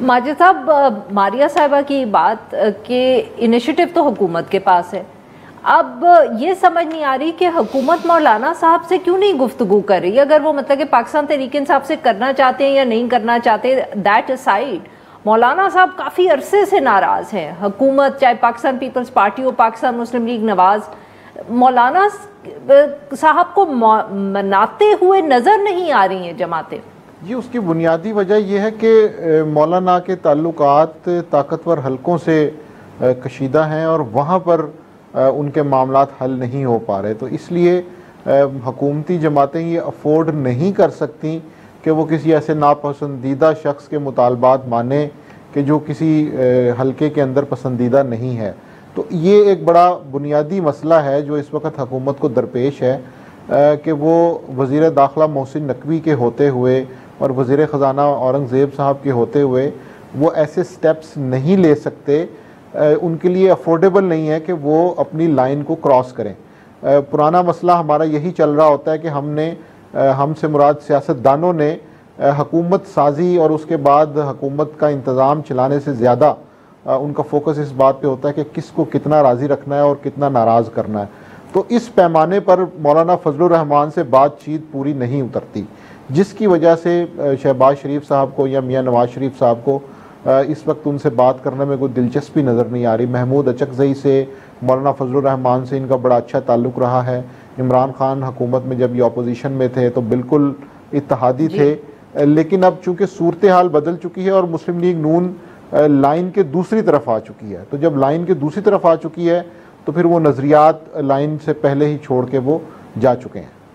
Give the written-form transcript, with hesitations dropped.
माजिद साहब, मारिया साहिबा की बात के इनिशिएटिव तो हुकूमत के पास है। अब ये समझ नहीं आ रही कि हुकूमत मौलाना साहब से क्यों नहीं गुफ्तगू कर रही। अगर वो मतलब कि पाकिस्तान तहरीक इंसाफ से करना चाहते हैं या नहीं करना चाहते, दैट असाइड, मौलाना साहब काफ़ी अरसे से नाराज़ हैं। हुकूमत, चाहे पाकिस्तान पीपल्स पार्टी हो, पाकिस्तान मुस्लिम लीग नवाज, मौलाना साहब को मनाते हुए नज़र नहीं आ रही हैं जमातें। जी, उसकी बुनियादी वजह यह है कि मौलाना के ताल्लुकात ताकतवर हलकों से कशीदा हैं और वहाँ पर उनके मामलात हल नहीं हो पा रहे। तो इसलिए हुकूमती जमातें ये अफोर्ड नहीं कर सकती कि वो किसी ऐसे नापसंदीदा शख्स के मुतालबात माने कि जो किसी हलके के अंदर पसंदीदा नहीं है। तो ये एक बड़ा बुनियादी मसला है जो इस वक्त हुकूमत को दरपेश है कि वो वज़ीर दाखिला मोहसिन नकवी के होते हुए और वज़ीर ख़जाना औरंगज़ेब साहब के होते हुए वो ऐसे स्टेप्स नहीं ले सकते, उनके लिए अफोर्डेबल नहीं है कि वो अपनी लाइन को क्रॉस करें। पुराना मसला हमारा यही चल रहा होता है कि हमसे मुराद सियासतदानों ने हुकूमत साजी और उसके बाद हुकूमत का इंतज़ाम चलाने से ज़्यादा उनका फोकस इस बात पे होता है कि किसको कितना राज़ी रखना है और कितना नाराज़ करना है। तो इस पैमाने पर मौलाना फजलुर रहमान से बातचीत पूरी नहीं उतरती, जिसकी वजह से शहबाज शरीफ साहब को या मियाँ नवाज शरीफ साहब को इस वक्त उनसे बात करने में कोई दिलचस्पी नज़र नहीं आ रही। महमूद अचकज़ई से, मौलाना फजलुर रहमान से इनका बड़ा अच्छा ताल्लुक़ रहा है। इमरान खान हुकूमत में जब ये अपोजिशन में थे तो बिल्कुल इत्तेहादी थे, लेकिन अब चूँकि सूरत हाल बदल चुकी है और मुस्लिम लीग नून लाइन के दूसरी तरफ आ चुकी है, तो जब लाइन के दूसरी तरफ आ चुकी है तो फिर वो नज़रियात लाइन से पहले ही छोड़ के वो जा चुके हैं।